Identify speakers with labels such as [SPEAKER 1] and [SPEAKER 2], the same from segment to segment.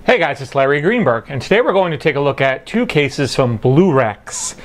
[SPEAKER 1] Hey guys, it's Larry Greenberg, and today we're going to take a look at two cases from Blurex.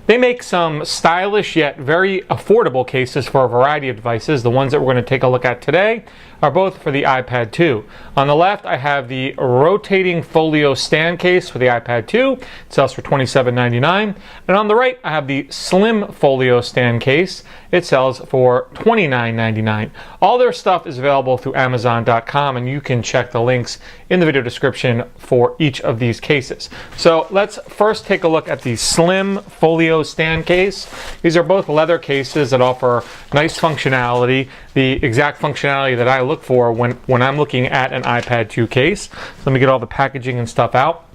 [SPEAKER 1] They make some stylish yet very affordable cases for a variety of devices. The ones that we're going to take a look at today are both for the iPad 2. On the left, I have the rotating folio stand case for the iPad 2. It sells for $27.99. And on the right, I have the slim folio stand case. It sells for $29.99. All their stuff is available through Amazon.com, and you can check the links in the video description for each of these cases. So let's first take a look at the slim folio stand case. These are both leather cases that offer nice functionality, the exact functionality that I look for when I'm looking at an iPad 2 case. So let me get all the packaging and stuff out.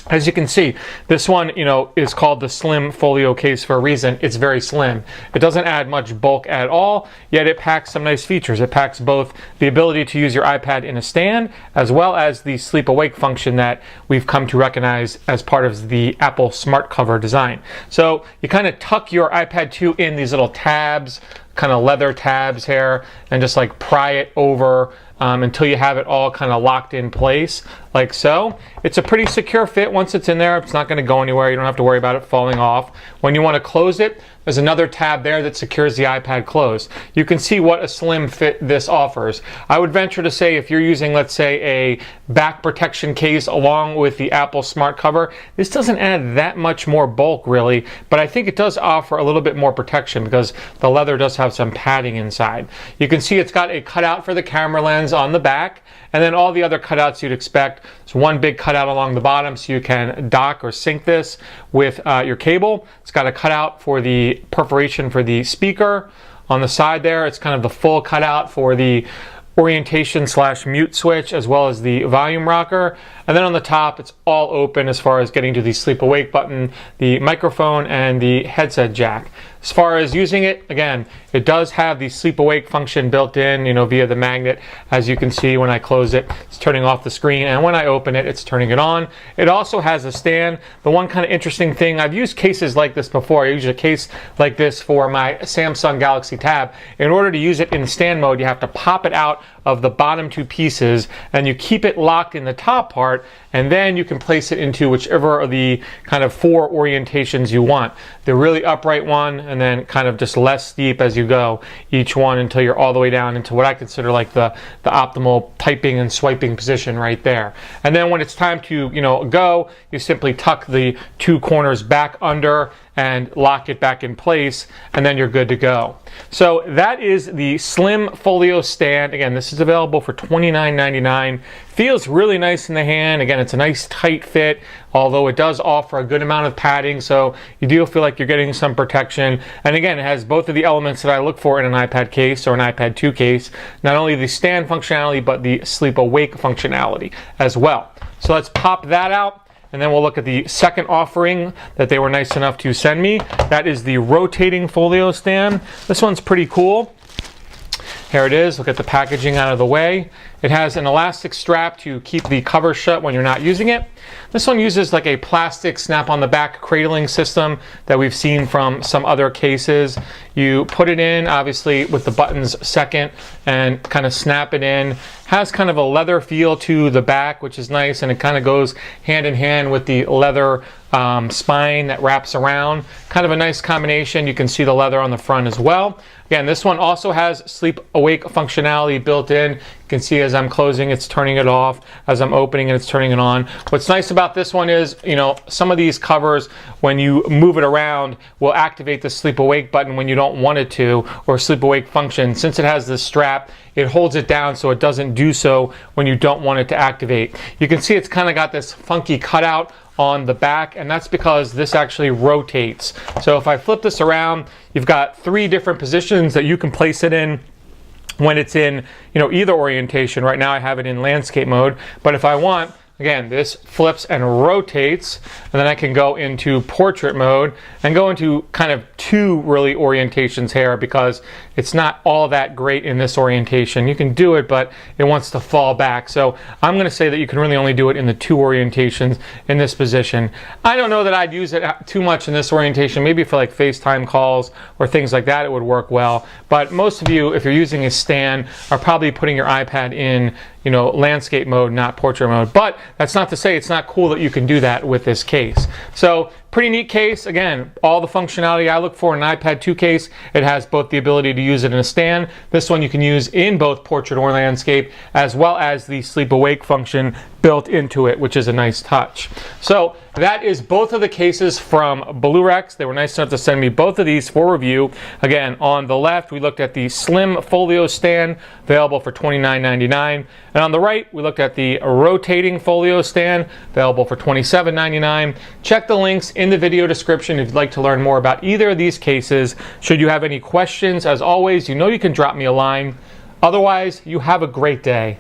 [SPEAKER 1] As you can see, this one, is called the slim folio case for a reason. It's very slim. It doesn't add much bulk at all, yet it packs some nice features. It packs both the ability to use your iPad in a stand, as well as the sleep awake function that we've come to recognize as part of the Apple Smart Cover design. So you kind of tuck your iPad 2 in these little tabs, kind of leather tabs here, and just like pry it over until you have it all kind of locked in place, like so. It's a pretty secure fit once it's in there. It's not going to go anywhere. You don't have to worry about it falling off. When you want to close it, there's another tab there that secures the iPad closed. You can see what a slim fit this offers. I would venture to say if you're using, let's say, a back protection case along with the Apple Smart Cover, this doesn't add that much more bulk really, but I think it does offer a little bit more protection because the leather does have some padding inside. You can see it's got a cutout for the camera lens on the back, and then all the other cutouts you'd expect. There's one big cutout along the bottom so you can dock or sync this with your cable. It's got a cutout for the perforation for the speaker. On the side there, it's kind of the full cutout for the orientation / mute switch, as well as the volume rocker. And then on the top, it's all open as far as getting to the sleep awake button, the microphone, and the headset jack. As far as using it, again, it does have the sleep awake function built in, via the magnet. As you can see, when I close it, it's turning off the screen, and when I open it, it's turning it on. It also has a stand. The one kind of interesting thing, I've used cases like this before. I use a case like this for my Samsung Galaxy Tab. In order to use it in stand mode, you have to pop it out of the bottom two pieces, and you keep it locked in the top part, and then you can place it into whichever of the kind of four orientations you want. The really upright one, and then kind of just less steep as you go, each one, until you're all the way down into what I consider like the optimal typing and swiping position right there. And then when it's time to go, you simply tuck the two corners back under and lock it back in place, and then you're good to go. So that is the slim folio stand. Again, this is available for $29.99. Feels really nice in the hand. Again, it's a nice tight fit, although it does offer a good amount of padding, so you do feel like you're getting some protection. And again, it has both of the elements that I look for in an iPad case or an iPad 2 case, not only the stand functionality, but the sleep awake functionality as well. So let's pop that out. And then we'll look at the second offering that they were nice enough to send me. That is the rotating folio stand. This one's pretty cool. Here it is. Look at the packaging out of the way. It has an elastic strap to keep the cover shut when you're not using it. This one uses like a plastic snap on the back cradling system that we've seen from some other cases. You put it in, obviously, with the buttons second and kind of snap it in. Has kind of a leather feel to the back, which is nice, and it kind of goes hand in hand with the leather spine that wraps around. Kind of a nice combination. You can see the leather on the front as well. Again, this one also has sleep awake functionality built in. You can see as I'm closing, it's turning it off. As I'm opening it, it's turning it on. What's nice about this one is, some of these covers, when you move it around, will activate the sleep awake button when you don't want it to, or sleep awake function. Since it has this strap, it holds it down so it doesn't do so when you don't want it to activate. You can see it's kind of got this funky cutout on the back, and that's because this actually rotates. So if I flip this around, you've got three different positions that you can place it in when it's in either orientation. Right now I have it in landscape mode, but if I want, again, this flips and rotates, and then I can go into portrait mode and go into kind of two really orientations here, because it's not all that great in this orientation. You can do it, but it wants to fall back. So I'm going to say that you can really only do it in the 2 orientations in this position. I don't know that I'd use it too much in this orientation. Maybe for like FaceTime calls or things like that, it would work well. But most of you, if you're using a stand, are probably putting your iPad in, you know, landscape mode, not portrait mode. But that's not to say it's not cool that you can do that with this case. So pretty neat case. Again, all the functionality I look for in an iPad 2 case. It has both the ability to use it in a stand. This one you can use in both portrait or landscape, as well as the sleep awake function built into it, which is a nice touch. So that is both of the cases from Blurex. They were nice enough to send me both of these for review. Again, on the left, we looked at the slim folio stand, available for $29.99. And on the right, we looked at the rotating folio stand, available for $27.99. Check the links in the video description if you'd like to learn more about either of these cases. Should you have any questions, as always, you know you can drop me a line. Otherwise, you have a great day.